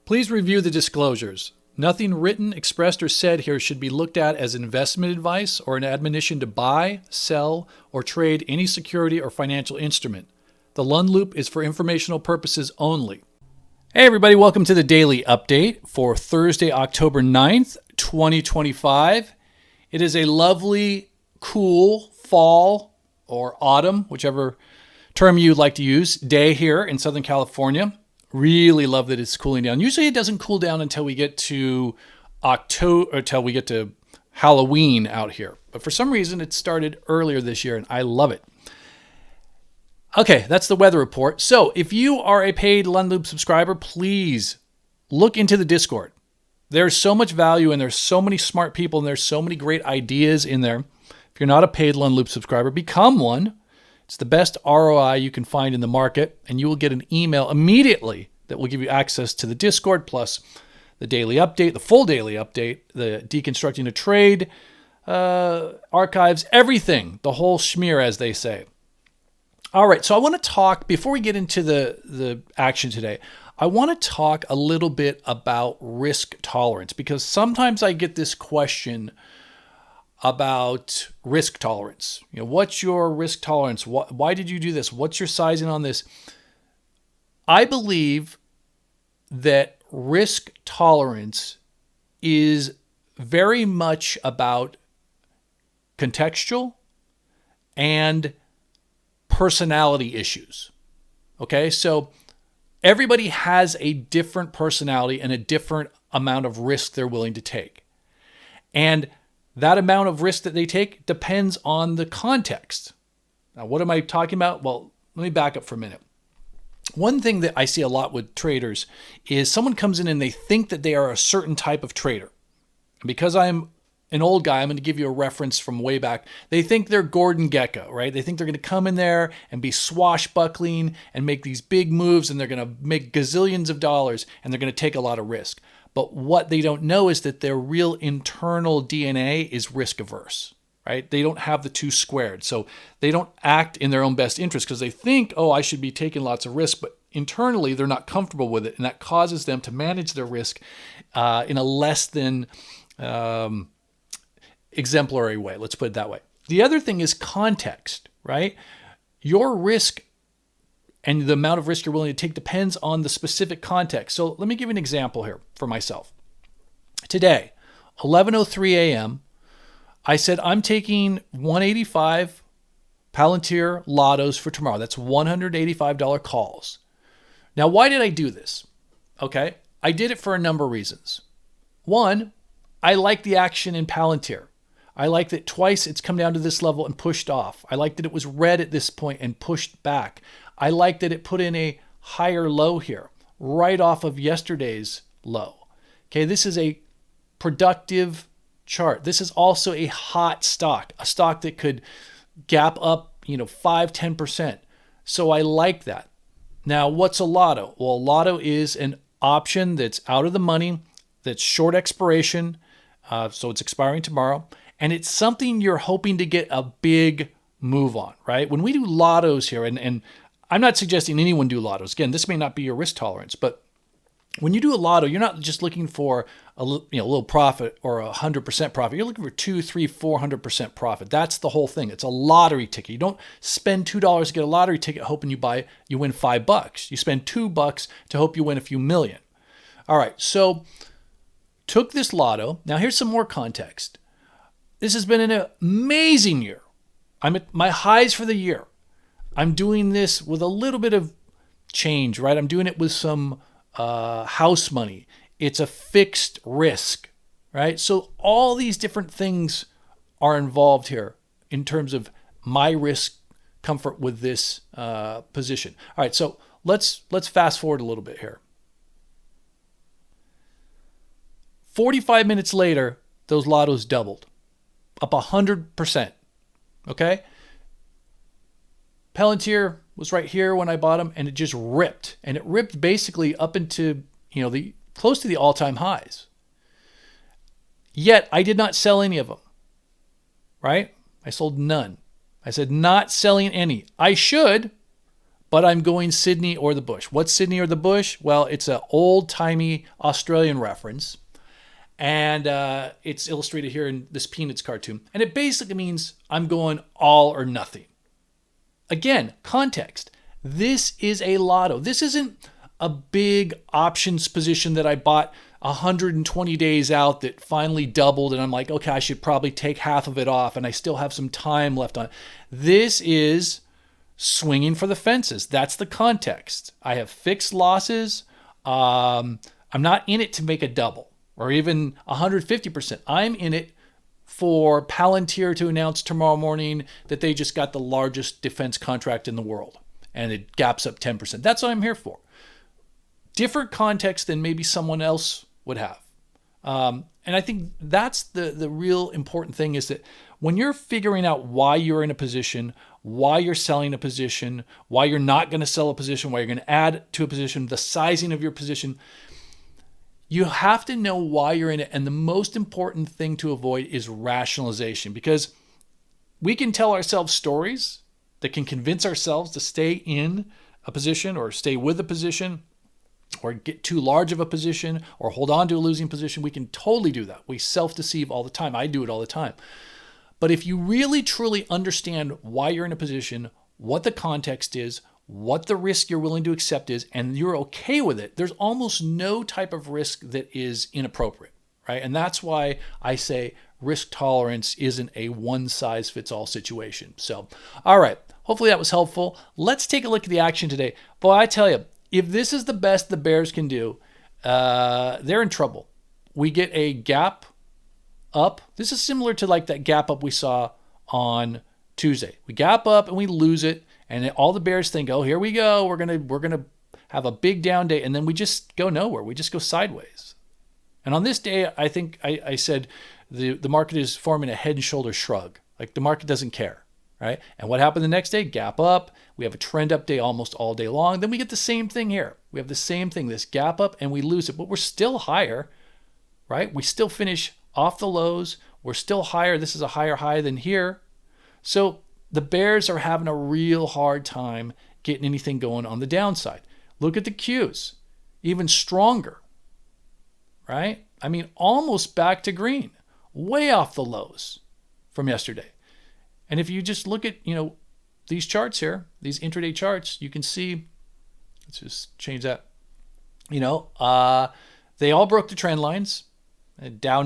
Please review the disclosures. Nothing written, expressed, or said here should be looked at as investment advice or an admonition to buy, sell, or trade any security or financial instrument. The Lund Loop is for informational purposes only. Hey everybody, welcome to the Daily Update for Thursday, October 9th, 2025. It is a lovely, cool fall or autumn, whichever term you'd like to use, day here in Southern California. Really love that it's cooling down. Usually it doesn't cool down until we get to Halloween out here. But for some reason it started earlier this year and I love it. Okay, that's the weather report. So if you are a paid Lund Loop subscriber, please look into the Discord. There's so much value and there's so many smart people and there's so many great ideas in there. If you're not a paid Lund Loop subscriber, become one. It's the best ROI you can find in the market, and you will get an email immediately that will give you access to the Discord, plus the daily update, the full daily update, the deconstructing a trade, archives, everything, the whole schmear, as they say. All right, so I want to talk, before we get into the action today, I want to talk a little bit about risk tolerance, because sometimes I get this question about risk tolerance. You know, what's your risk tolerance? Why did you do this? What's your sizing on this? I believe that risk tolerance is very much about contextual and personality issues. Okay, so everybody has a different personality and a different amount of risk they're willing to take. And that amount of risk that they take depends on the context. Now, what am I talking about? Well, let me back up for a minute. One thing that I see a lot with traders is someone comes in and they think that they are a certain type of trader. And because I'm an old guy, I'm going to give you a reference from way back. They think they're Gordon Gekko, right? They think they're going to come in there and be swashbuckling and make these big moves and they're going to make gazillions of dollars and they're going to take a lot of risk. But what they don't know is that their real internal DNA is risk averse, right? They don't have the two squared. So they don't act in their own best interest because they think, oh, I should be taking lots of risk, but internally they're not comfortable with it. And that causes them to manage their risk in a less than exemplary way. Let's put it that way. The other thing is context, right? Your risk and the amount of risk you're willing to take depends on the specific context. So let me give you an example here for myself. Today, 11:03 a.m., I said I'm taking 185 Palantir Lottos for tomorrow. That's $185 calls. Now, why did I do this? Okay, I did it for a number of reasons. One, I like the action in Palantir. I like that twice it's come down to this level and pushed off. I like that it was red at this point and pushed back. I like that it put in a higher low here, right off of yesterday's low. Okay, this is a productive chart. This is also a hot stock, a stock that could gap up, 5-10%. So I like that. Now, what's a lotto? Well, a lotto is an option that's out of the money, that's short expiration, so it's expiring tomorrow, and it's something you're hoping to get a big move on, right? When we do lottos here, and I'm not suggesting anyone do lottos. Again, this may not be your risk tolerance, but when you do a lotto, you're not just looking for a little profit or 100% profit. You're looking for 200, 300, 400% profit. That's the whole thing. It's a lottery ticket. You don't spend $2 to get a lottery ticket hoping you win $5. You spend $2 to hope you win a few million. All right, so took this lotto. Now here's some more context. This has been an amazing year. I'm at my highs for the year. I'm doing this with a little bit of change, right? I'm doing it with some house money. It's a fixed risk, right? So all these different things are involved here in terms of my risk comfort with this position. All right, so let's fast forward a little bit here. 45 minutes later, those lottos doubled, up 100%. Okay? Palantir was right here when I bought them, and it just ripped. And it ripped basically up into, the close to the all-time highs. Yet I did not sell any of them, right? I sold none. I said not selling any. I should, but I'm going Sydney or the bush. What's Sydney or the bush? Well, it's an old-timey Australian reference, and it's illustrated here in this Peanuts cartoon. And it basically means I'm going all or nothing. Again, context. This is a lotto. This isn't a big options position that I bought 120 days out that finally doubled, and I'm like, okay, I should probably take half of it off, and I still have some time left on it. This is swinging for the fences. That's the context. I have fixed losses. I'm not in it to make a double or even 150%. I'm in it for Palantir to announce tomorrow morning that they just got the largest defense contract in the world and it gaps up 10%. That's what I'm here for. Different context than maybe someone else would have. And I think that's the real important thing, is that when you're figuring out why you're in a position, why you're selling a position, why you're not going to sell a position, why you're going to add to a position, the sizing of your position, you have to know why you're in it. And the most important thing to avoid is rationalization, because we can tell ourselves stories that can convince ourselves to stay in a position or stay with a position or get too large of a position or hold on to a losing position. We can totally do that. We self-deceive all the time. I do it all the time. But if you really truly understand why you're in a position, what the context is, what the risk you're willing to accept is, and you're okay with it, there's almost no type of risk that is inappropriate, right? And that's why I say risk tolerance isn't a one-size-fits-all situation. So, all right, hopefully that was helpful. Let's take a look at the action today. Boy, I tell you, if this is the best the Bears can do, they're in trouble. We get a gap up. This is similar to like that gap up we saw on Tuesday. We gap up and we lose it, and all the Bears think, "Oh, here we go. We're gonna have a big down day," and then we just go nowhere. We just go sideways. And on this day, I think I said the market is forming a head and shoulder shrug. Like the market doesn't care, right? And what happened the next day? Gap up. We have a trend up day almost all day long. Then we get the same thing here. We have the same thing, this gap up, and we lose it. But we're still higher, right? We still finish off the lows. We're still higher. This is a higher high than here. So the Bears are having a real hard time getting anything going on the downside. Look at the Qs. Even stronger, right? I mean, almost back to green. Way off the lows from yesterday. And if you just look at, these charts here, these intraday charts, you can see, let's just change that. They all broke the trend lines. Dow